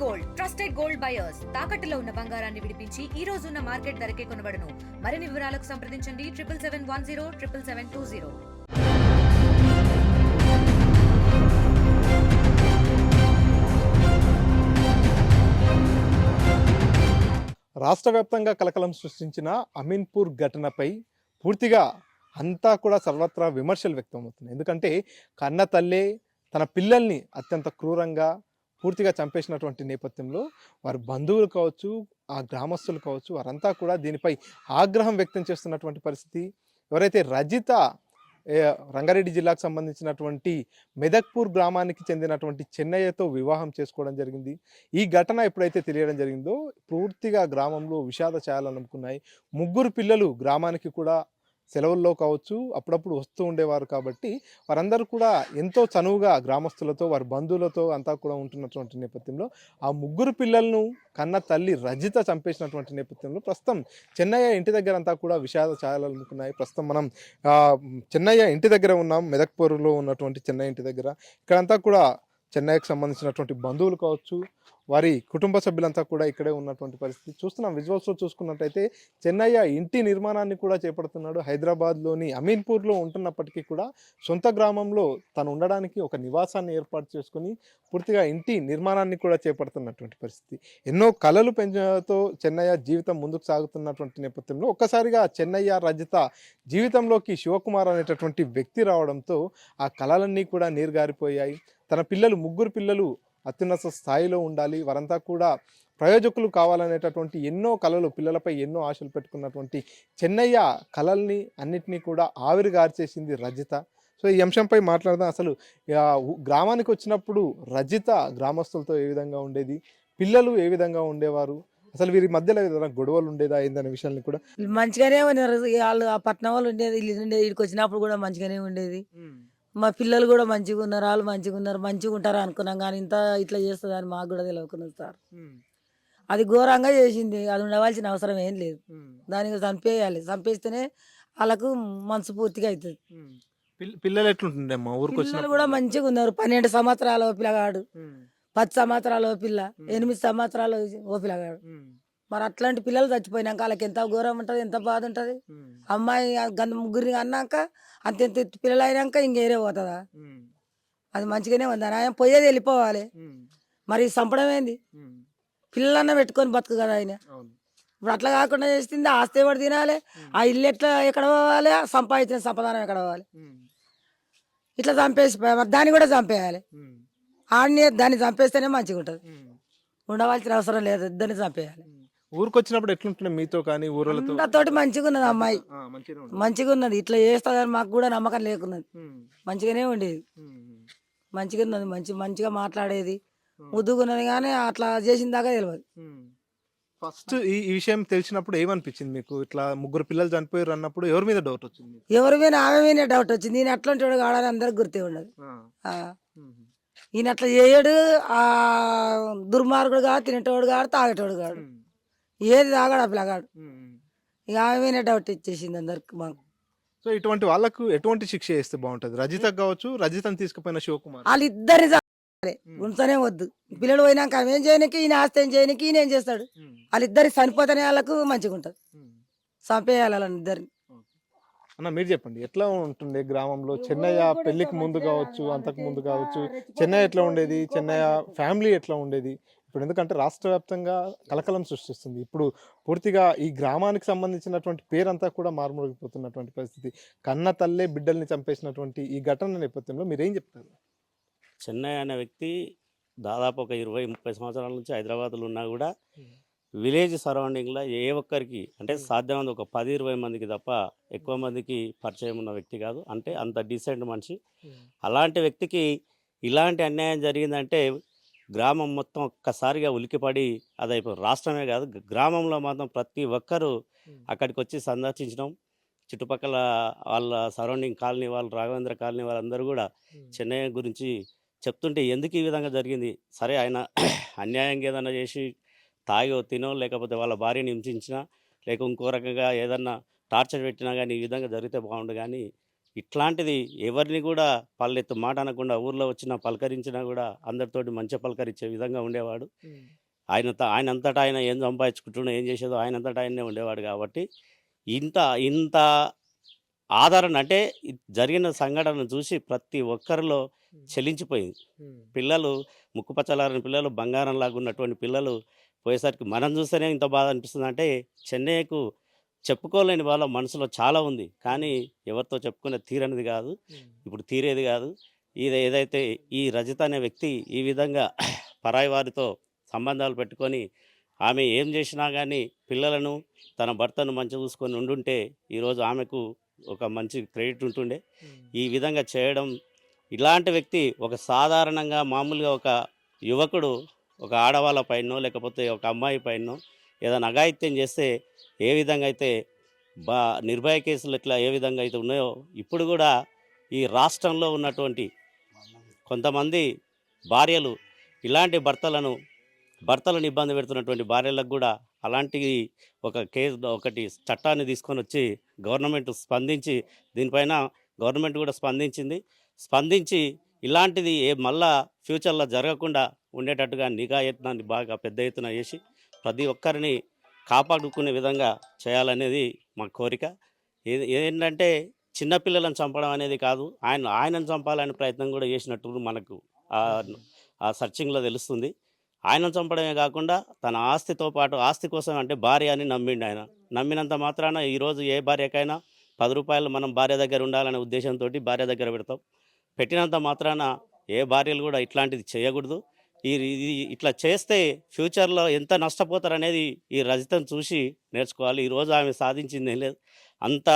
Gold trusted gold buyers తాకట్టులో ఉన్న బంగారాన్ని విడిపించి ఈ రోజు ఉన్న మార్కెట్ ధరకే కొనబడును. మరిన్ని వివరాలకు సంప్రదించండి 7771077720. రాష్ట్ర వ్యాప్తంగా కలకలం సృష్టించిన అమీన్పూర్ ఘటనపై పూర్తిగా అంతా కూడా సర్వత్రా విమర్శలు వ్యక్తమవుతున్నాయి. ఎందుకంటే కన్న తల్లే తన పిల్లల్ని అత్యంత క్రూరంగా పూర్తిగా చంపేసినటువంటి నేపథ్యంలో వారి బంధువులు కావచ్చు, ఆ గ్రామస్తులు కావచ్చు, వారంతా కూడా దీనిపై ఆగ్రహం వ్యక్తం చేస్తున్నటువంటి పరిస్థితి. ఎవరైతే రజిత రంగారెడ్డి జిల్లాకు సంబంధించినటువంటి మెదక్పూర్ గ్రామానికి చెందినటువంటి చెన్నయ్యతో వివాహం చేసుకోవడం జరిగింది. ఈ ఘటన ఎప్పుడైతే తెలియడం జరిగిందో పూర్తిగా గ్రామంలో విషాద ఛాయలు అలుముకున్నాయి. ముగ్గురు పిల్లలు గ్రామానికి కూడా సెలవుల్లో కావచ్చు అప్పుడప్పుడు వస్తూ ఉండేవారు. కాబట్టి వారందరూ కూడా ఎంతో చనువుగా గ్రామస్తులతో వారి బంధువులతో అంతా కూడా ఉంటున్నటువంటి నేపథ్యంలో ఆ ముగ్గురు పిల్లలను కన్న తల్లి రజిత చంపేసినటువంటి నేపథ్యంలో ప్రస్తుతం చెన్నయ్య ఇంటి దగ్గర అంతా కూడా విషాద ఛాయలు అలుముకున్నాయి. ప్రస్తుతం మనం చెన్నయ్య ఇంటి దగ్గర ఉన్నాం. మెదక్పూర్లో ఉన్నటువంటి చెన్నయ్య ఇంటి దగ్గర ఇక్కడంతా కూడా చెన్నైకి సంబంధించినటువంటి బంధువులు కావచ్చు, వారి కుటుంబ సభ్యులంతా కూడా ఇక్కడే ఉన్నటువంటి పరిస్థితి చూస్తున్నాం. విజువల్స్లో చూసుకున్నట్టయితే చెన్నయ్య ఇంటి నిర్మాణాన్ని కూడా చేపడుతున్నాడు. హైదరాబాద్లోని అమీన్పూర్లో ఉంటున్నప్పటికీ కూడా సొంత గ్రామంలో తను ఉండడానికి ఒక నివాసాన్ని ఏర్పాటు చేసుకుని పూర్తిగా ఇంటి నిర్మాణాన్ని కూడా చేపడుతున్నటువంటి పరిస్థితి. ఎన్నో కలలు పెంచడంతో చెన్నయ్య జీవితం ముందుకు సాగుతున్నటువంటి నేపథ్యంలో ఒక్కసారిగా చెన్నయ్య రజిత జీవితంలోకి శివకుమార్ అనేటటువంటి వ్యక్తి రావడంతో ఆ కలలన్నీ కూడా నీరుగారిపోయాయి. తన పిల్లలు ముగ్గురు పిల్లలు అత్యున్నత స్థాయిలో ఉండాలి, వారంతా కూడా ప్రయోజకులు కావాలనేటటువంటి ఎన్నో కలలు, పిల్లలపై ఎన్నో ఆశలు పెట్టుకున్నటువంటి చెన్నయ్య కలల్ని అన్నిటినీ కూడా ఆవిరిగార్చేసింది రజిత. సో ఈ అంశంపై మాట్లాడదాం. అసలు గ్రామానికి వచ్చినప్పుడు రజిత గ్రామస్తులతో ఏ విధంగా ఉండేది, పిల్లలు ఏ విధంగా ఉండేవారు, అసలు వీరి మధ్యలో ఏదైనా గొడవలు ఉండేదా ఏందనే విషయాన్ని కూడా మంచిగానే ఉన్నారు. వాళ్ళు ఆ పట్నం వాళ్ళు ఉండేది, ఇక్కడికి వచ్చినప్పుడు కూడా మంచిగానే ఉండేది. మా పిల్లలు కూడా మంచిగా ఉన్నారు, వాళ్ళు మంచిగా ఉన్నారు, మంచిగా ఉంటారు అనుకున్నాం. కానీ ఇంత ఇట్లా చేస్తుంది అని మాకు కూడా తెలియకున్నది సార్. అది ఘోరంగా చేసింది. అది ఉండవలసిన అవసరం ఏం లేదు. దానికి చంపేయాలి. చంపేస్తేనే వాళ్ళకు మనసు పూర్తిగా అవుతుంది. పిల్లలు ఎట్లుంటుండే అమ్మా ఊరికి పిల్లలు కూడా మంచిగా ఉన్నారు. 12 సంవత్సరాల ఓ పిల్లగాడు, 10 సంవత్సరాల ఓ పిల్ల, 8 సంవత్సరాల ఓ పిల్లగాడు. మరి అట్లాంటి పిల్లలు చచ్చిపోయినాక వాళ్ళకి ఎంత ఘోరం ఉంటుంది, ఎంత బాధ ఉంటుంది. అమ్మాయి గంత ముగ్గురిని అన్నాక అంత పిల్లలు అయినాక ఇంకేరే పోతుందా? అది మంచిగానే ఉంది. ఆయన పోయేది వెళ్ళిపోవాలి. మరి చంపడం ఏంది? పిల్లలన్నా పెట్టుకొని బతుకు కదా ఆయన. ఇప్పుడు అట్లా కాకుండా చేస్తుంది. ఆస్తి ఎవరు తినాలి, ఆ ఇల్లు ఎక్కడ పోవాలి, సంపాదించిన సంపదానం ఎక్కడ పోవాలి? ఇట్లా చంపేసి మరి దాన్ని కూడా చంపేయాలి. ఆడిని దాన్ని చంపేస్తేనే మంచిగా ఉంటుంది. ఉండవలసిన అవసరం లేదు, ఇద్దరిని చంపేయాలి. ఊరికి వచ్చినప్పుడు ఎట్లుంటుండే మీతో కానీ ఊరలతో? తోటి మంచిగా ఉన్నది అమ్మాయి, మంచిగా ఉన్నది. ఇట్లా చేస్తుందని మాకు కూడా నమ్మకం లేకున్నది. మంచిగానే ఉండేది, మంచిగా ఉన్నది. మంచిగా మాట్లాడేది, ముద్దుగున్నది. కానీ అట్లా చేసిన దాకా తెలియదు. ఫస్ట్ ఈ విషయం తెలిసినప్పుడు ఏమనిపించింది మీకు? ఇట్లా ముగ్గురు పిల్లలు చనిపోయారు అన్నప్పుడు ఎవరి మీద డౌట్ వచ్చింది? ఎవరి మీద ఆమె మీద డౌట్ వచ్చింది. ఈయన అట్లాంటి వాడు కాడని అందరికి గుర్తే ఉండదు. ఈయన అట్లా చేయడు, ఆ దుర్మార్గుడు కాదు, తినేటోడు కాదు, తాగేటోడు కాదు, ఏది తాగాడు ఆ పిల్లగాడు. ఇక ఆమె మీద డౌట్ ఇచ్చేసింది అందరికి మాకు. సో ఇటువంటి వాళ్ళకు ఎటువంటి శిక్ష చేస్తే బాగుంటది? రజిత కావచ్చు, రజితను తీసుకుపోయిన శివకుమార్, వాళ్ళిద్దరిని ఉంచనే వద్దు. పిల్లలు పోయినాక ఆమె ఏం చేయనికి, ఈయన ఆస్తి ఏం చేయనికి, ఈయన ఏం చేస్తాడు? వాళ్ళిద్దరి చనిపోతేనే వాళ్ళకు మంచిగా ఉంటుంది. చంపేయాలి వాళ్ళిద్దరిని. అన్న మీరు చెప్పండి, ఎట్లా ఉంటుండే గ్రామంలో? చెన్నయ్య పెళ్లికి ముందు కావచ్చు, అంతకు ముందు కావచ్చు, చెన్నయ్య ఎట్లా ఉండేది, చెన్నయ్య ఫ్యామిలీ ఎట్లా ఉండేది? ఇప్పుడు ఎందుకంటే రాష్ట్ర వ్యాప్తంగా కలకలం సృష్టిస్తుంది. ఇప్పుడు పూర్తిగా ఈ గ్రామానికి సంబంధించినటువంటి పేరంతా కూడా మారుమోగిపోతున్నటువంటి పరిస్థితి. కన్న తల్లే బిడ్డల్ని చంపేసినటువంటి ఈ ఘటన నేపథ్యంలో మీరేం చెప్తారు? చెన్నయ్య అనే వ్యక్తి దాదాపు ఒక 20-30 సంవత్సరాల నుంచి హైదరాబాద్లో ఉన్నా కూడా విలేజ్ సరౌండింగ్లో ఏ ఒక్కరికి అంటే సాధ్యమైనంత ఒక 10-20 మందికి తప్ప ఎక్కువ మందికి పరిచయం ఉన్న వ్యక్తి కాదు. అంటే అంత డీసెంట్ మనిషి. అలాంటి వ్యక్తికి ఇలాంటి అన్యాయం జరిగిందంటే గ్రామం మొత్తం ఒక్కసారిగా ఉలికిపడి అదైపోయి, రాష్ట్రమే కాదు గ్రామంలో మాత్రం ప్రతి ఒక్కరూ అక్కడికి వచ్చి సందర్శించడం, చుట్టుపక్కల వాళ్ళ సరౌండింగ్ కాలనీ వాళ్ళు, రాఘవేంద్ర కాలనీ వాళ్ళందరూ కూడా చెన్నయ్య గురించి చెప్తుంటే ఎందుకు ఈ విధంగా జరిగింది, సరే ఆయన అన్యాయంగా ఏదైనా చేసి తాగో తినో లేకపోతే వాళ్ళ భార్యని హింసించినా లేక ఇంకో రకంగా ఏదన్నా టార్చర్ పెట్టినా కానీ ఈ విధంగా జరిగితే బాగుండు. కానీ ఇట్లాంటిది ఎవరిని కూడా పల్లెత్తు మాట అనకుండా ఊర్లో వచ్చినా పలకరించినా కూడా అందరితోటి మంచిగా పలకరించే విధంగా ఉండేవాడు. ఆయనంతటా ఆయన ఏం సంపాదించుకుంటున్నా ఏం చేసేదో ఆయనంతటా ఆయనే ఉండేవాడు కాబట్టి ఇంత ఇంత ఆదరణ అంటే జరిగిన సంఘటనను చూసి ప్రతి ఒక్కరిలో చెలించిపోయింది. పిల్లలు ముక్కుపచ్చలారని పిల్లలు బంగారంలాగా ఉన్నటువంటి పిల్లలు పోయేసరికి మనం చూస్తేనే ఇంత బాధ అనిపిస్తుంది. అంటే చెన్నయ్యకు చెప్పుకోలేని వాళ్ళ మనసులో చాలా ఉంది, కానీ ఎవరితో చెప్పుకునే తీరనిది కాదు, ఇప్పుడు తీరేది కాదు. ఇది ఏదైతే ఈ రజిత అనే వ్యక్తి ఈ విధంగా పరాయి వారితో సంబంధాలు పెట్టుకొని ఆమె ఏం చేసినా కానీ పిల్లలను తన భర్తను మంచిగా చూసుకొని ఉండుంటే ఈరోజు ఆమెకు ఒక మంచి క్రెడిట్ ఉంటుండే. ఈ విధంగా చేయడం, ఇలాంటి వ్యక్తి ఒక సాధారణంగా మామూలుగా ఒక యువకుడు ఒక ఆడవాళ్ళ పైనో లేకపోతే ఒక అమ్మాయి పైనో ఏదైనా అఘాయిత్యం చేస్తే ఏ విధంగా అయితే నిర్భయ కేసులు ఇట్లా ఏ విధంగా అయితే ఉన్నాయో ఇప్పుడు కూడా ఈ రాష్ట్రంలో ఉన్నటువంటి కొంతమంది భార్యలు ఇలాంటి భర్తలను ఇబ్బంది పెడుతున్నటువంటి భార్యలకు కూడా అలాంటి ఒక కేసు ఒకటి చట్టాన్ని తీసుకొని వచ్చి గవర్నమెంట్ స్పందించి దీనిపైన గవర్నమెంట్ కూడా స్పందించి ఇలాంటిది మళ్ళా ఫ్యూచర్లో జరగకుండా ఉండేటట్టుగా నిఘా యత్నాన్ని బాగా పెద్ద ఎత్తున చేసి ప్రతి ఒక్కరిని కాపాడుకునే విధంగా చేయాలనేది మా కోరిక. ఏంటంటే చిన్నపిల్లలను చంపడం అనేది కాదు, ఆయనను చంపాలనే ప్రయత్నం కూడా చేసినట్టు మనకు ఆ సర్చింగ్లో తెలుస్తుంది. ఆయనను చంపడమే కాకుండా తన ఆస్తితో పాటు, ఆస్తి కోసం అంటే భార్య అని నమ్మిండు. ఆయన నమ్మినంత మాత్రాన ఈరోజు ఏ భార్యకైనా 10 రూపాయలు మనం భార్య దగ్గర ఉండాలనే ఉద్దేశంతో భార్య దగ్గర పెడతాం. పెట్టినంత మాత్రాన ఏ భార్యలు కూడా ఇట్లాంటిది చేయకూడదు. ఇట్లా చేస్తే ఫ్యూచర్లో ఎంత నష్టపోతారనేది ఈ రజితను చూసి నేర్చుకోవాలి. ఈరోజు ఆమె సాధించింది ఏం లేదు, అంత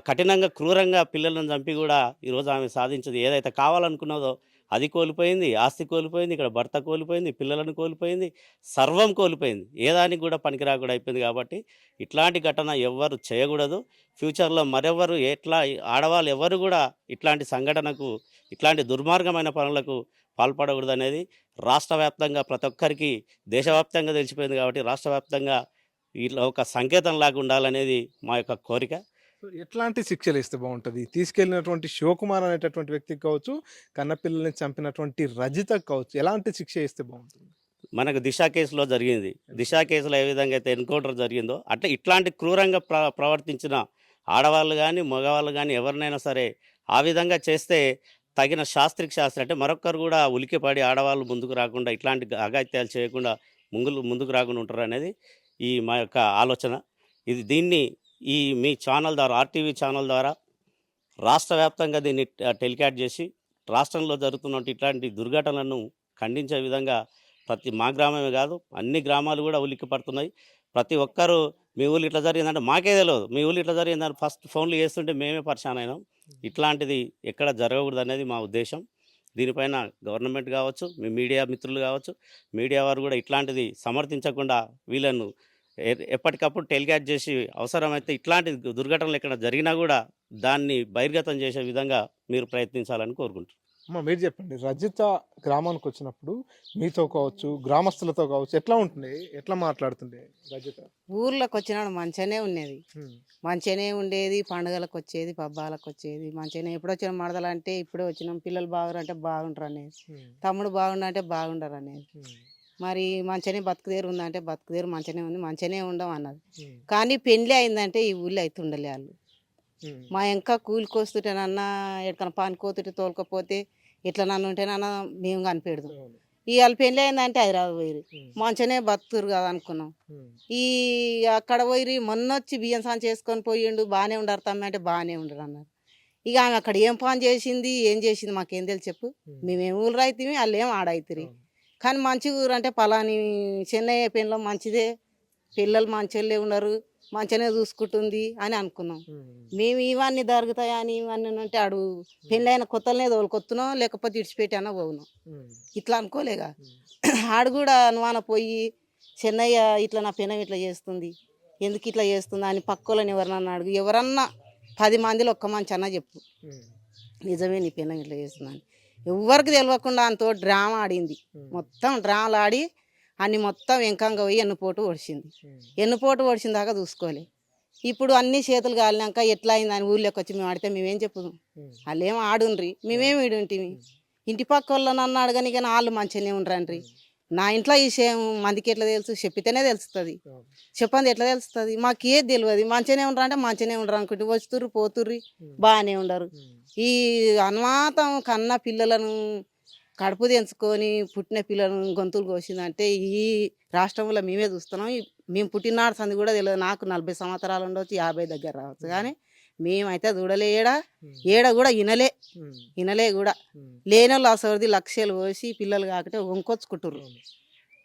కఠినంగా క్రూరంగా పిల్లలను చంపి కూడా ఈరోజు ఆమె సాధించదు. ఏదైతే కావాలనుకున్నదో అది కోల్పోయింది, ఆస్తి కోల్పోయింది, ఇక్కడ భర్త కోల్పోయింది, పిల్లలను కోల్పోయింది, సర్వం కోల్పోయింది, ఏదానికి కూడా పనికిరాకుండా అయిపోయింది. కాబట్టి ఇట్లాంటి ఘటన ఎవ్వరు చేయకూడదు. ఫ్యూచర్లో మరెవరు ఆడవాళ్ళు ఎవరు కూడా ఇట్లాంటి సంఘటనకు, ఇట్లాంటి దుర్మార్గమైన పనులకు పాల్పడకూడదు అనేది రాష్ట్ర వ్యాప్తంగా ప్రతి ఒక్కరికి దేశవ్యాప్తంగా తెలిసిపోయింది. కాబట్టి రాష్ట్ర వ్యాప్తంగా ఇట్లా ఒక సంకేతం లాగా ఉండాలనేది మా యొక్క కోరిక. ఎట్లాంటి శిక్షలు ఇస్తే బాగుంటుంది? తీసుకెళ్ళినటువంటి శివకుమార్ అనేటటువంటి వ్యక్తికి కావచ్చు, కన్నపిల్లల్ని చంపినటువంటి రజితకు కావచ్చు, ఎలాంటి శిక్ష ఇస్తే బాగుంటుంది? మనకు దిశ కేసులో జరిగింది. దిశ కేసులో ఏ విధంగా అయితే ఎన్కౌంటర్ జరిగిందో అట్లా ఇట్లాంటి క్రూరంగా ప్రవర్తించిన ఆడవాళ్ళు కానీ మగవాళ్ళు కానీ ఎవరినైనా సరే ఆ విధంగా చేస్తే తగిన శాస్త్రికి అంటే మరొకరు కూడా ఉలికిపడి ఆడవాళ్ళు ముందుకు రాకుండా, ఇట్లాంటి అఘాయిత్యాలు చేయకుండా ముందుకు రాకుండా ఉంటారు అనేది ఈ మా యొక్క ఆలోచన. దీన్ని మీ ఛానల్ ద్వారా, RTV ఛానల్ ద్వారా రాష్ట్ర వ్యాప్తంగా దీన్ని టెలికాస్ట్ చేసి రాష్ట్రంలో జరుగుతున్న ఇట్లాంటి దుర్ఘటనలను ఖండించే విధంగా మా గ్రామమే కాదు అన్ని గ్రామాలు కూడా ఉలిక్కి పడుతున్నాయి. ప్రతి ఒక్కరూ మీ ఊళ్ళు ఇట్లా జరిగిందంటే మాకే తెలియదు, మీ ఊళ్ళు ఇట్లా జరిగిందని ఫస్ట్ ఫోన్లు చేస్తుంటే మేమే పరిశాన్ అయినాం. ఇట్లాంటిది ఎక్కడ జరగకూడదు అనేది మా ఉద్దేశం. దీనిపైన గవర్నమెంట్ కావచ్చు, మీ మీడియా మిత్రులు కావచ్చు, మీడియా వారు కూడా ఇట్లాంటిది సమర్థించకుండా వీళ్ళను ఎప్పటికప్పుడు టెలికాస్ట్ చేసి అవసరమైతే ఇట్లాంటి దుర్ఘటనలు ఎక్కడ జరిగినా కూడా దాన్ని బహిర్గతం చేసే విధంగా మీరు ప్రయత్నించాలని కోరుకుంటున్నాను. మీరు చెప్పండి, రజిత గ్రామానికి వచ్చినప్పుడు మీతో కావచ్చు, గ్రామస్తులతో కావచ్చు, ఎట్లా ఉంటుండే, ఎట్లా మాట్లాడుతుండే రజిత? ఊర్లోకి వచ్చినాడు మంచిగానే ఉండేది, మంచిగానే ఉండేది. పండుగలకు వచ్చేది, పబ్బాలకు వచ్చేది, మంచిగానే. ఎప్పుడు వచ్చిన మరదలంటే ఇప్పుడే వచ్చినాం, పిల్లలు బాగుంటే బాగుంటారు అనేది, తమ్ముడు బాగుండంటే బాగుండరు అనేది. మరి మంచిగానే బతుకుదేరు ఉందంటే బతుకుదేరు మంచిగానే ఉంది, మంచిగానే ఉండం అన్నది. కానీ పెళ్ళి అయిందంటే ఈ ఊళ్ళో అయితే ఉండలే వాళ్ళు. మా ఇంకా కూలికి వస్తుంటేనన్నా ఎక్కడికన్నా పానికోతుంటే తోలుకపోతే ఇట్లా నన్ను ఉంటేనన్నా మేము కనిపెడదు. ఇవాళ పెళ్ళి అయిందంటే హైదరాబాద్ పోయి మంచిగానే బతుకురు కదా అనుకున్నాం. అక్కడ పోయి మొన్నొచ్చి బియ్యం సాన్ చేసుకొని పోయిండు, బాగానే ఉండరు తమ్మి అంటే బాగానే ఉండరు అన్నారు. ఇక ఆమె అక్కడ ఏం పని చేసింది, ఏం చేసింది మాకేం తెలిసి చెప్పు. మేమేం ఊరు అయితే వాళ్ళు ఏం ఆడవుతుంది. కానీ మంచి ఊరు అంటే పలాని చెన్నయ్య పెళ్ళం మంచిదే, పిల్లలు మంచిగా ఉన్నారు, మంచిగానే చూసుకుంటుంది అని అనుకున్నాం. మేము ఇవన్నీ జరుగుతాయని ఇవన్నీ అంటే ఆడు పెళ్ళైన కొత్తలనే తోలుకొస్తున్నాం, లేకపోతే ఇడిచిపెట్టి అన్న పోతున్నాం. ఇట్లా అనుకోలేగా. ఆడు కూడా అనుమాన పోయి చెన్నయ్య ఇట్లా నా పెనం ఇట్లా చేస్తుంది, ఎందుకు ఇట్లా చేస్తుంది అని పక్కోళ్ళని ఎవరన్నా అడుగు, ఎవరన్నా 10 మందిలో ఒక్క మంచి అన్న చెప్పు నిజమే నీ పెనం ఇట్లా చేస్తుందని. ఎవరికి తెలియకుండా అంతో డ్రామా ఆడింది. మొత్తం డ్రామాలు ఆడి అన్ని మొత్తం వెంకంగా పోయి ఎన్నుపోటు ఓడిచింది. ఎన్నుపోటు ఓడిచిన దాకా చూసుకోలే. ఇప్పుడు అన్ని చేతులు కాలినాక ఎట్లా అయిందని ఊళ్ళోకి వచ్చి మేము ఆడితే మేమేం చెప్పుదాం? వాళ్ళు ఏమో ఆడుండ్రి, మేమేమి ఈడుంటిమి. ఇంటి పక్క వాళ్ళని నన్ను అడగని కానీ వాళ్ళు మంచిగానే ఉండరండ్రి. నా ఇంట్లో ఈ విషయం మందికి ఎట్లా తెలుసు? చెప్పితేనే తెలుస్తుంది. చెప్పండి ఎట్లా తెలుస్తుంది? మాకు ఏది తెలియదు. మంచిగానే ఉండరు అంటే మంచిగానే ఉండరు అనుకుంటే వస్తుర్రు పోతుర్రి బాగానే ఉండరు. ఈ అనుమాతం కన్న పిల్లలను కడుపు తెంచుకొని పుట్టిన పిల్లలను గొంతులు కోసిందంటే ఈ రాష్ట్రంలో మేమే చూస్తున్నాం. మేము పుట్టినాడు సంది కూడా తెలియదు. నాకు 40 సంవత్సరాలు ఉండవచ్చు, 50 దగ్గర రావచ్చు, కానీ మేమైతే చూడలే. ఏడ కూడా వినలే కూడా. లేని వాళ్ళు అసలు లక్షలు పోసి పిల్లలు కాకపోతే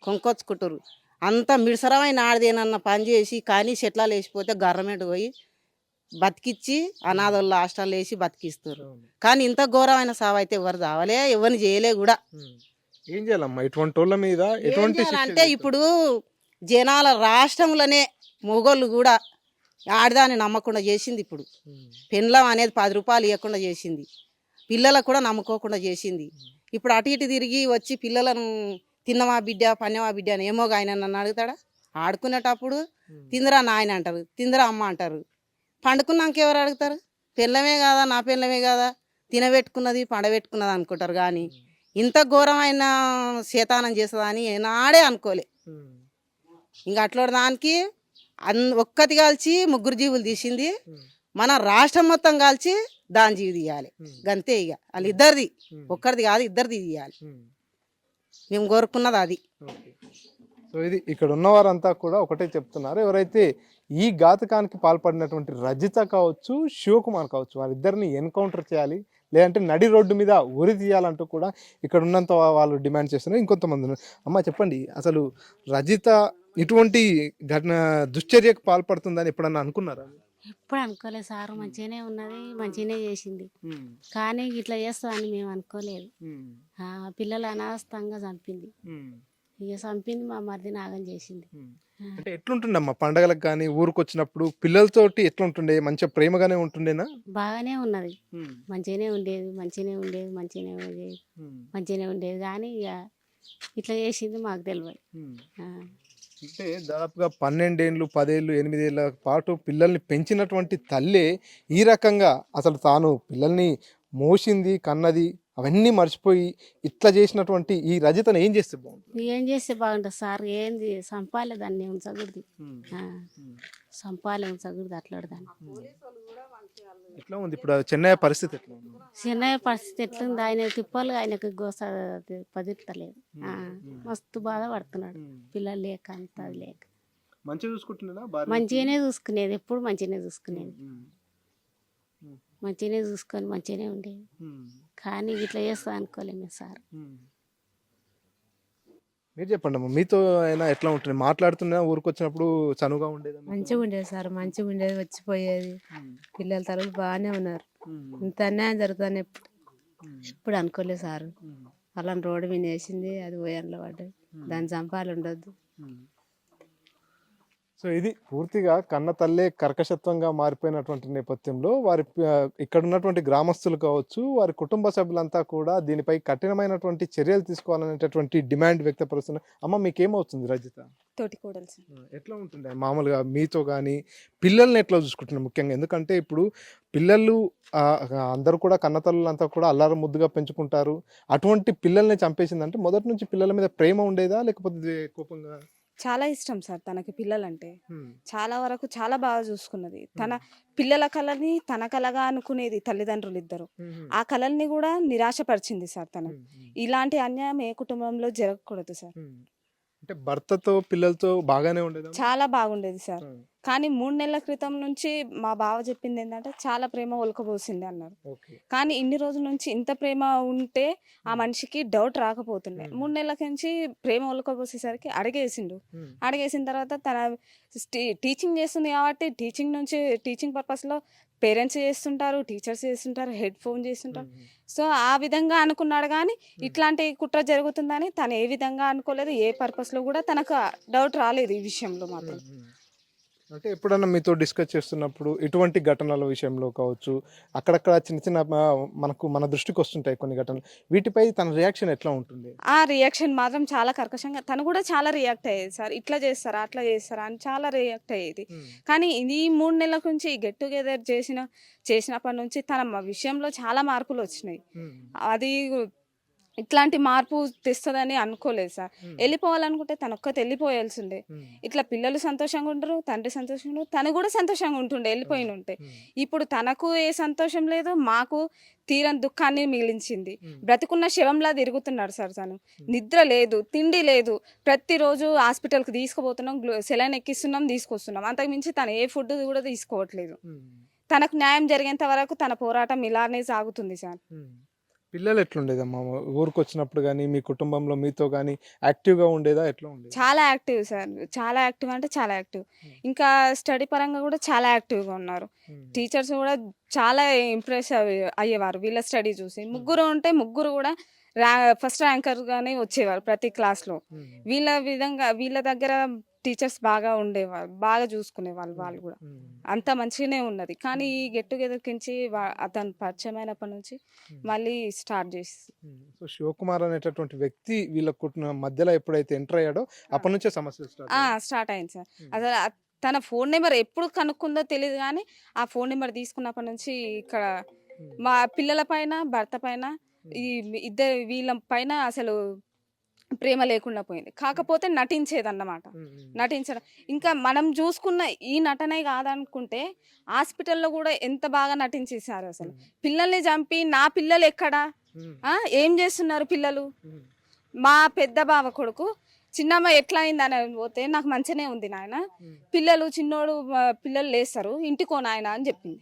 కొంకొచ్చుకుంటుర్రు. అంత మిడిసరమైన ఆడదేనన్న పని చేసి కానీ చెట్లాలు వేసిపోతే గవర్నమెంట్ పోయి బతికిచ్చి అనాథోళ్ళ హాస్టల్ వేసి బతికిస్తారు. కానీ ఇంత ఘోరమైన సావు అయితే ఎవరు చావలే, ఎవరిని చేయలే కూడా. ఏం చేయాలమ్మా ఇటువంటి వాళ్ళ మీద? ఎటువంటి అంటే ఇప్పుడు జనాల రాష్ట్రంలోనే మొగోళ్ళు కూడా ఆడదాన్ని నమ్మకుండా చేసింది. ఇప్పుడు పెండ్లం అనేది 10 రూపాయలు ఇవ్వకుండా చేసింది. పిల్లలకు కూడా నమ్ముకోకుండా చేసింది. ఇప్పుడు అటు ఇటు తిరిగి వచ్చి పిల్లలను తిన్నమా బిడ్డ పన్నెమా బిడ్డ అని ఏమోగా ఆయన నన్ను అడుగుతాడా? ఆడుకునేటప్పుడు తిందరా నాయన అంటారు, తిందరా అమ్మ అంటారు. పండుకున్నాక ఎవరు అడుగుతారు? పెళ్ళమే కాదా, నా పెళ్ళమే కాదా, తినబెట్టుకున్నది పండబెట్టుకున్నది అనుకుంటారు. కానీ ఇంత ఘోరమైన శేతానం చేస్తుందని నాడే అనుకోలే. ఇంకా అట్లా దానికి ఒక్కటి కాల్చి 3 జీవులు తీసింది. మన రాష్ట్రం మొత్తం కాల్చి దాని జీవి తీయాలి. గంతే. ఇక వాళ్ళు ఇద్దరిది, ఒక్కరిది కాదు, ఇద్దరిది తీయాలి. మేము కోరుకున్నది అది. సో ఇది ఇక్కడ ఉన్నవారంతా కూడా ఒకటే చెప్తున్నారు. ఎవరైతే ఈ ఘాతకానికి పాల్పడినటువంటి రజిత కావచ్చు, శివకుమార్ కావచ్చు, వారిద్దరిని ఎన్కౌంటర్ చేయాలి, లేదంటే నడి రోడ్డు మీద ఉరి తీయాలంటూ కూడా ఇక్కడ ఉన్నంత వాళ్ళు డిమాండ్ చేస్తున్నారు. ఇంకొంతమంది ఉన్నారు. అమ్మ చెప్పండి, అసలు రజిత ఇటువంటి ఘటన దుశ్చర్యకు పాల్పడుతుందని ఎప్పుడన్నా అనుకున్నారా? ఎప్పుడు అనుకోలేదు సార్. మంచిగానే ఉన్నది, మంచిగానే చేసింది. కానీ ఇట్లా చేస్తుందని మేము అనుకోలేదు. పిల్లలు అనాథంగా చంపింది. ఇక చంపింది, మా మరిది నాగం చేసింది. అంటే ఎట్లుంటుండమ్మా పండగలకు కానీ ఊరికి వచ్చినప్పుడు పిల్లలతోటి ఎట్లుంటుండే? మంచిగా ప్రేమగానే ఉంటుండేనా? బాగానే ఉన్నది, మంచిగానే ఉండేది, మంచిగానే ఉండేది. కానీ ఇక ఇట్లా చేసింది మాకు తెలియదు. అంటే దాదాపుగా 12 ఏళ్ళు 10 ఏళ్ళు 8 ఏళ్ళ పాటు పిల్లల్ని పెంచినటువంటి తల్లే ఈ రకంగా అసలు తాను పిల్లల్ని మోసింది, కన్నది, అవన్నీ మర్చిపోయి ఇట్లా చేసినటువంటి ఈ రజితను ఏం చేస్తే బాగుంటుంది? ఏం చేస్తే బాగుంటుంది సార్? ఏంది సంపాలే దాన్ని ఉంచకూడదు, ఉంచకూడదు అట్లాడదాన్ని. ఎట్లా ఉంది ఇప్పుడు చెన్నై పరిస్థితి? ఎట్లా ఉంది చిన్న పరిస్థితి? ఎట్లుంది? ఆయన తిప్పాలి, ఆయనకు గోస పదిస్తలేదు. మస్తు బాధపడుతున్నాడు, పిల్లలు లేక అంత అది లేక. మంచిగా చూసుకుంటున్నా? మంచిగానే చూసుకునేది, ఎప్పుడు మంచిగానే చూసుకునేది, మంచిగానే చూసుకొని మంచిగానే ఉండేది. కానీ ఇట్లా చేస్తా అనుకోలేము సార్. మీరు చెప్పండి అమ్మా, మీతో అయినా ఎట్లా ఉంటుంది? మాట్లాడుతున్నా ఊరికి వచ్చినప్పుడు చనువుగా ఉండేది? మంచిగా ఉండేది సార్, మంచిగా ఉండేది, వచ్చిపోయేది. పిల్లల తల్లులు బాగానే ఉన్నారు. ఇంత అన్యాయం జరుగుతుంది ఎప్పుడు అనుకోలేదు సార్. అలాంటి రోడ్డు మీద వేసింది, అది పోయాన్లో పడ్డది, దాన్ని చంపాలి ఉండొద్దు. సో ఇది పూర్తిగా కన్న తల్లే కర్కశత్వంగా మారిపోయినటువంటి నేపథ్యంలో వారి ఇక్కడ ఉన్నటువంటి గ్రామస్తులు కావచ్చు, వారి కుటుంబ సభ్యులంతా కూడా దీనిపై కఠినమైనటువంటి చర్యలు తీసుకోవాలనేటటువంటి డిమాండ్ వ్యక్తపరుస్తున్నారు. అమ్మ మీకేమవుతుంది రజిత? తోటి కోడలు సార్. ఎట్లా ఉంటుండే మామూలుగా మీతో కానీ పిల్లల్ని ఎట్లా చూసుకుంటున్నారు ముఖ్యంగా? ఎందుకంటే ఇప్పుడు పిల్లలు అందరూ కూడా కన్నతల్లులంతా కూడా అల్లారు ముద్దుగా పెంచుకుంటారు. అటువంటి పిల్లల్ని చంపేసిందంటే మొదటి నుంచి పిల్లల మీద ప్రేమ ఉండేదా లేకపోతే కోపంగా? చాలా ఇష్టం సార్ తనకి పిల్లలంటే. చాలా వరకు చాలా బాగా చూసుకున్నది. తన పిల్లల కళని తన కళగా అనుకునేది తల్లిదండ్రులు ఇద్దరు. ఆ కళల్ని కూడా నిరాశపరిచింది సార్ తను. ఇలాంటి అన్యాయం ఏ కుటుంబంలో జరగకూడదు సార్. అంటే భర్తతో పిల్లలతో బాగానే ఉండేది? చాలా బాగుండేది సార్. కానీ 3 నెలల క్రితం నుంచి మా బావ చెప్పింది ఏంటంటే చాలా ప్రేమ ఒలకబోసింది అన్నారు. కానీ ఇన్ని రోజుల నుంచి ఇంత ప్రేమ ఉంటే ఆ మనిషికి డౌట్ రాకపోతుండే. 3 నెలల నుంచి ప్రేమ ఒలకబోసేసరికి అడిగేసిన తర్వాత తన టీచింగ్ చేస్తుంది కాబట్టి టీచింగ్ పర్పస్లో పేరెంట్స్ చేస్తుంటారు, టీచర్స్ చేస్తుంటారు, హెడ్ ఫోన్ చేస్తుంటారు. సో ఆ విధంగా అనుకున్నాడు. కానీ ఇట్లాంటి కుట్ర జరుగుతుందని తను ఏ విధంగా అనుకోలేదు. ఏ పర్పస్లో కూడా తనకు డౌట్ రాలేదు ఈ విషయంలో మాత్రం. అంటే ఎప్పుడన్నా మీతో డిస్కస్ చేస్తున్నప్పుడు ఇటువంటి ఘటనల విషయంలో కావచ్చు, అక్కడక్కడ చిన్న చిన్న మన దృష్టికి వస్తుంటాయి కొన్ని ఘటనలు. వీటిపై తన రియాక్షన్ ఎట్లా ఉంటుంది? ఆ రియాక్షన్ మాత్రం చాలా కర్కశంగా, తను కూడా చాలా రియాక్ట్ అయ్యేది సార్. ఇట్లా చేస్తారా, అట్లా చేస్తారా అని చాలా రియాక్ట్ అయ్యేది. కానీ ఇది 3 నెలల నుంచి గెట్ టుగెదర్ చేసినప్పటి నుంచి తన విషయంలో చాలా మార్పులు వచ్చినాయి. అది ఇట్లాంటి మార్పు తెస్తుందని అనుకోలేదు సార్. వెళ్ళిపోవాలనుకుంటే తను ఒక్కటి వెళ్ళిపోయాల్సిండే. ఇట్లా పిల్లలు సంతోషంగా ఉండరు, తండ్రి సంతోషంగా ఉండరు, తను కూడా సంతోషంగా ఉంటుండే వెళ్ళిపోయిన ఉంటే. ఇప్పుడు తనకు ఏ సంతోషం లేదు, మాకు తీరని దుఃఖాన్ని మిగిలించింది. బ్రతికున్న శవంలా తిరుగుతున్నాడు సార్. తను నిద్ర లేదు, తిండి లేదు. ప్రతిరోజు హాస్పిటల్కి తీసుకుపోతున్నాం, సెలైన్ ఎక్కిస్తున్నాం, తీసుకొస్తున్నాం. అంతకుమించి తను ఏ ఫుడ్ కూడా తీసుకోవట్లేదు. తనకు న్యాయం జరిగేంత వరకు తన పోరాటం ఇలానే సాగుతుంది సార్. పిల్లలు ఎట్లుండేదమ్మా ఊరికి వచ్చినప్పుడు కానీ, మీ కుటుంబంలో మీతో కానీ యాక్టివ్గా ఉండేదా, ఎట్లా ఉండేది? చాలా యాక్టివ్ సార్, చాలా యాక్టివ్ అంటే చాలా యాక్టివ్. ఇంకా స్టడీ పరంగా కూడా చాలా యాక్టివ్గా ఉన్నారు. టీచర్స్ కూడా చాలా ఇంప్రెస్ అయ్యేవారు వీళ్ళ స్టడీ చూసి. ముగ్గురు ఉంటే ముగ్గురు కూడా ఫస్ట్ ర్యాంకర్గానే వచ్చేవారు ప్రతి క్లాస్లో. వీళ్ళ దగ్గర టీచర్స్ బాగా ఉండేవారు, బాగా చూసుకునేవాళ్ళు. వాళ్ళు కూడా అంత మంచిగానే ఉన్నది. కానీ ఈ గెట్ టుగెదర్ కించి అతను పరిచయం అయినప్పటి నుంచి మళ్ళీ స్టార్ట్ చేసి. సో శివకుమార్ అనేటటువంటి వ్యక్తి వీళ్ళ మధ్యలో ఎప్పుడైతే ఎంటర్ అయ్యాడో అప్పటి నుంచే సమస్యలు స్టార్ట్ అయింది సార్. అసలు తన ఫోన్ నెంబర్ ఎప్పుడు కనుక్కుందో తెలియదు, కానీ ఆ ఫోన్ నెంబర్ తీసుకున్నప్పటి నుంచి ఇక్కడ మా పిల్లల పైన, భర్త పైన, వీళ్ళ పైన అసలు ప్రేమ లేకుండా పోయింది. కాకపోతే నటించేదన్నమాట. నటించడం ఇంకా మనం చూసుకున్న ఈ నటనే కాదనుకుంటే హాస్పిటల్లో కూడా ఎంత బాగా నటించేశారు అసలు. పిల్లల్ని చంపి నా పిల్లలు ఎక్కడా, ఏం చేస్తున్నారు పిల్లలు? మా పెద్ద బావ కొడుకు చిన్నమ్మ ఎట్లా అయిందని పోతే నాకు మంచిగానే ఉంది నాయన, పిల్లలు చిన్నోడు పిల్లలు లేస్తారు, ఇంటికో నాయన అని చెప్పింది.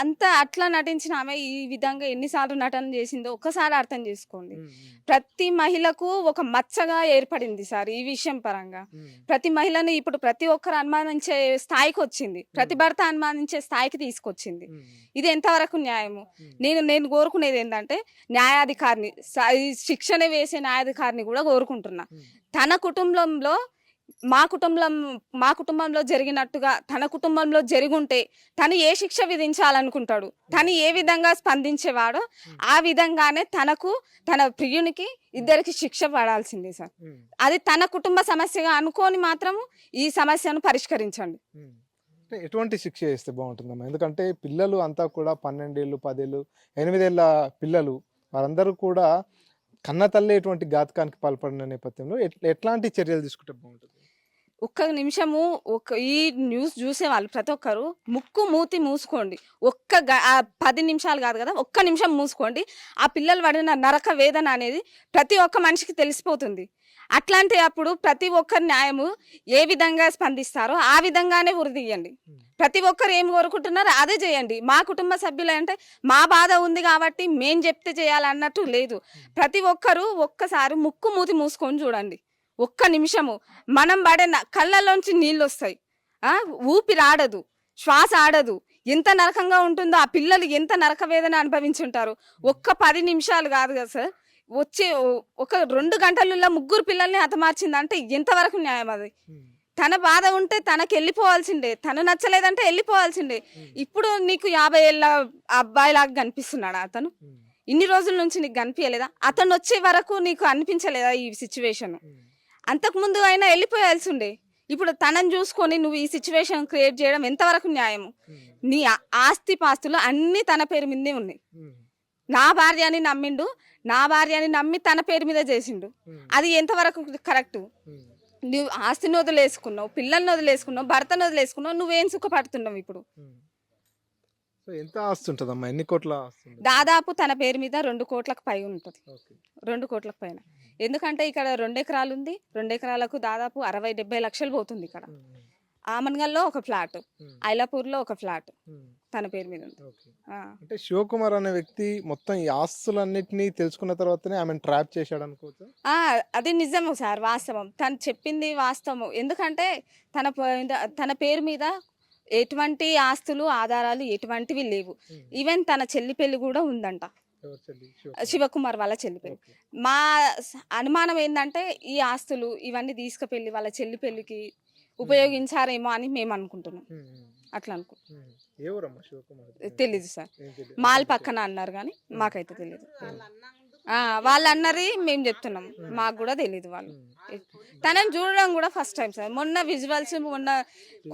అంతా అట్లా నటించిన ఆమె ఈ విధంగా ఎన్నిసార్లు నటన చేసిందో ఒక్కసారి అర్థం చేసుకోండి. ప్రతి మహిళకు ఒక మచ్చగా ఏర్పడింది సార్ ఈ విషయం పరంగా. ప్రతి మహిళను ఇప్పుడు ప్రతి ఒక్కరు అనుమానించే స్థాయికి వచ్చింది, ప్రతి భర్త అనుమానించే స్థాయికి తీసుకొచ్చింది. ఇది ఎంతవరకు న్యాయము? నేను కోరుకునేది ఏంటంటే న్యాయాధికారిని, శిక్షణ వేసే న్యాయాధికారిని కూడా కోరుకుంటున్నా. తన కుటుంబంలో మా కుటుంబంలో జరిగినట్టుగా తన కుటుంబంలో జరుగుంటే తను ఏ శిక్ష విధించాలనుకుంటాడు, తను ఏ విధంగా స్పందించేవాడో ఆ విధంగానే తనకు, తన ప్రియునికి, ఇద్దరికి శిక్ష పడాల్సిందే సార్. అది తన కుటుంబ సమస్యగా అనుకోని మాత్రం ఈ సమస్యను పరిష్కరించండి. ఎటువంటి శిక్ష చేస్తే బాగుంటుందమ్మా? ఎందుకంటే పిల్లలు అంతా కూడా 12 ఏళ్ళు, 10 ఏళ్ళు, 8 ఏళ్ళ పిల్లలు, వారందరూ కూడా కన్న తల్లి ఎటువంటి ఘాతకానికి పాల్పడిన నేపథ్యంలో ఎట్లాంటి చర్యలు తీసుకుంటే బాగుంటుంది? ఒక్క నిమిషము ఈ న్యూస్ చూసే వాళ్ళు ప్రతి ఒక్కరు ముక్కు మూతి మూసుకోండి. 10 నిమిషాలు కాదు కదా, ఒక్క నిమిషం మూసుకోండి. ఆ పిల్లలు పడిన నరక వేదన అనేది ప్రతి ఒక్క మనిషికి తెలిసిపోతుంది. అట్లాంటి అప్పుడు ప్రతి ఒక్కరి న్యాయము ఏ విధంగా స్పందిస్తారో ఆ విధంగానే ఉరిదీయండి. ప్రతి ఒక్కరు ఏం కోరుకుంటున్నారో అదే చేయండి. మా కుటుంబ సభ్యులు అంటే మా బాధ ఉంది కాబట్టి మేం చెప్తే చేయాలన్నట్టు లేదు. ప్రతి ఒక్కరూ ఒక్కసారి ముక్కు మూతి మూసుకొని చూడండి. ఒక్క నిమిషము మనం పడే కళ్ళలోంచి నీళ్ళు వస్తాయి, ఊపిరి ఆడదు, శ్వాస ఆడదు. ఎంత నరకంగా ఉంటుందో, ఆ పిల్లలు ఎంత నరక వేదన అనుభవించుంటారు. ఒక్క 10 నిమిషాలు కాదు కదా సార్, వచ్చే ఒక 2 గంటలలో 3 పిల్లల్ని హతమార్చిందంటే ఎంతవరకు న్యాయం? అది తన బాధ ఉంటే తనకి వెళ్ళిపోవాల్సిందే, తను నచ్చలేదంటే వెళ్ళిపోవాల్సిందే. ఇప్పుడు నీకు 50 ఏళ్ళ అబ్బాయిలాగా కనిపిస్తున్నాడా అతను? ఇన్ని రోజుల నుంచి నీకు కనిపించలేదా? అతను వచ్చే వరకు నీకు అనిపించలేదా ఈ సిచ్యువేషన్? అంతకుముందు అయినా వెళ్ళిపోయాల్సి ఉండే. ఇప్పుడు తనని చూసుకొని నువ్వు ఈ సిచ్యువేషన్ క్రియేట్ చేయడం ఎంతవరకు న్యాయము? నీ ఆస్తి పాస్తులు అన్నీ తన పేరు మీదే ఉన్నాయి. నా భార్య అని నమ్మిండు, నా భార్యని నమ్మి తన పేరు మీద చేసిండు. అది ఎంతవరకు కరెక్ట్? నువ్వు ఆస్తిని వదిలేసుకున్నావు, పిల్లల్ని వదిలేసుకున్నావు, భర్తను వదిలేసుకున్నావు, నువ్వేం సుఖపడుతున్నావు ఇప్పుడు? ఎంత ఆస్తి ఉంటుందమ్మా? ఎన్ని కోట్ల ఆస్తి? దాదాపు తన పేరు మీద 2 కోట్లకు పై ఉంటుంది, 2 కోట్లకు పైన. ఎందుకంటే ఇక్కడ 2 ఎకరాలు ఉంది, 2 ఎకరాలకు దాదాపు 60-70 లక్షలు పోతుంది. ఇక్కడ ఆమన్గల్లో ఒక ఫ్లాట్, ఐలాపూర్లో ఒక ఫ్లాట్ తన పేరు మీద ఉంది. అంటే శివకుమార్ అనే వ్యక్తి మొత్తం ఈ ఆస్తులన్నిటినీ తెలుసుకున్న తర్వాతనే ఆమెను ట్రాప్ చేశాడు అనుకోవచ్చు. అది నిజము సార్, వాస్తవం. తను చెప్పింది వాస్తవం. ఎందుకంటే తన పేరు మీద ఎటువంటి ఆస్తులు, ఆధారాలు ఎటువంటివి లేవు. ఈవెన్ తన చెల్లి పెళ్లి కూడా ఉందంట, శివకుమార్ వాళ్ళ చెల్లి పెళ్లి. మా అనుమానం ఏంటంటే ఈ ఆస్తులు ఇవన్నీ తీసుకుపెళ్ళి వాళ్ళ చెల్లి పెళ్లికి ఉపయోగించారేమో అని మేము అనుకుంటున్నాం. అట్లా అనుకుంటున్నాం. ఏ ఊరమ్మా శివకుమార్? తెలీదు సార్, మాల్ పక్కన అన్నారు కానీ మాకైతే తెలియదు. వాళ్ళు అన్నది మేము చెప్తున్నాం, మాకు కూడా తెలియదు. వాళ్ళు తనని చూడడం కూడా ఫస్ట్ టైం సార్. మొన్న విజువల్స్ మొన్న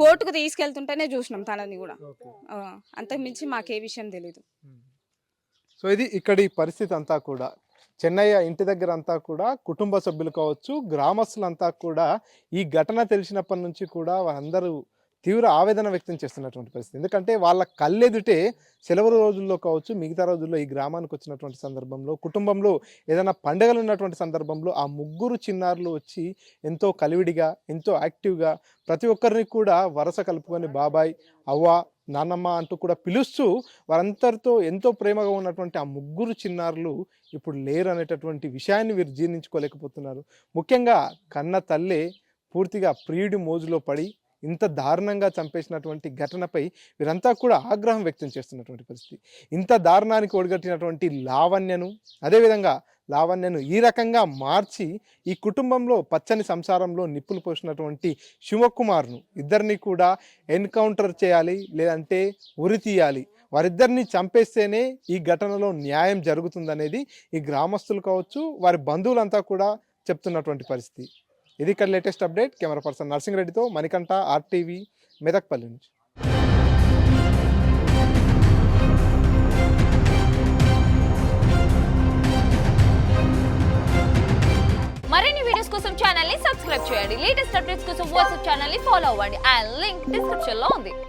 కోర్టుకు తీసుకెళ్తుంటేనే చూసినాం తనని కూడా. అంతకుమించి మాకే విషయం తెలీదు. సో ఇది ఇక్కడి పరిస్థితి అంతా కూడా. చెన్నయ్య ఇంటి దగ్గర అంతా కూడా కుటుంబ సభ్యులు కావచ్చు, గ్రామస్తులంతా కూడా ఈ ఘటన తెలిసినప్పటి నుంచి కూడా వారందరూ తీవ్ర ఆవేదన వ్యక్తం చేస్తున్నటువంటి పరిస్థితి. ఎందుకంటే వాళ్ళ కళ్ళెదుటే సెలవు రోజుల్లో కావచ్చు, మిగతా రోజుల్లో ఈ గ్రామానికి వచ్చినటువంటి సందర్భంలో, కుటుంబంలో ఏదైనా పండుగలు ఉన్నటువంటి సందర్భంలో ఆ ముగ్గురు చిన్నారులు వచ్చి ఎంతో కలివిడిగా, ఎంతో యాక్టివ్గా ప్రతి ఒక్కరిని కూడా వరస కలుపుకొని బాబాయ్, అవ్వ, నాన్నమ్మ అంటూ కూడా పిలుస్తూ వారందరితో ఎంతో ప్రేమగా ఉన్నటువంటి ఆ ముగ్గురు చిన్నారులు ఇప్పుడు లేరు అనేటటువంటి విషయాన్ని వీరు జీర్ణించుకోలేకపోతున్నారు. ముఖ్యంగా కన్న తల్లే పూర్తిగా ప్రియుడి మోజులో పడి ఇంత దారుణంగా చంపేసినటువంటి ఘటనపై వీరంతా కూడా ఆగ్రహం వ్యక్తం చేస్తున్నటువంటి పరిస్థితి. ఇంత దారుణానికి ఒడిగట్టినటువంటి లావణ్యను ఈ రకంగా మార్చి ఈ కుటుంబంలో పచ్చని సంసారంలో నిప్పులు పోసినటువంటి శివకుమార్ను ఇద్దరిని కూడా ఎన్కౌంటర్ చేయాలి, లేదంటే ఉరి తీయాలి. వారిద్దరిని చంపేస్తేనే ఈ ఘటనలో న్యాయం జరుగుతుందనేది ఈ గ్రామస్తులు కావచ్చు, వారి బంధువులంతా కూడా చెప్తున్నటువంటి పరిస్థితి. ఇది ఇక్కడ latest update. Camera person nursing రెడ్డితో మణికంఠ, RTV, మెదక్పల్లి నుంచి. మరిన్ని వీడియోస్ కోసం ఛానల్ ని సబ్స్క్రైబ్ చేయండి. లేటెస్ట్ అప్డేట్స్ కోసం వాట్సాప్ ఛానల్ ని ఫాలో అవ్వండి. అండ్ లింక్ డిస్క్రిప్షన్ లో ఉంది.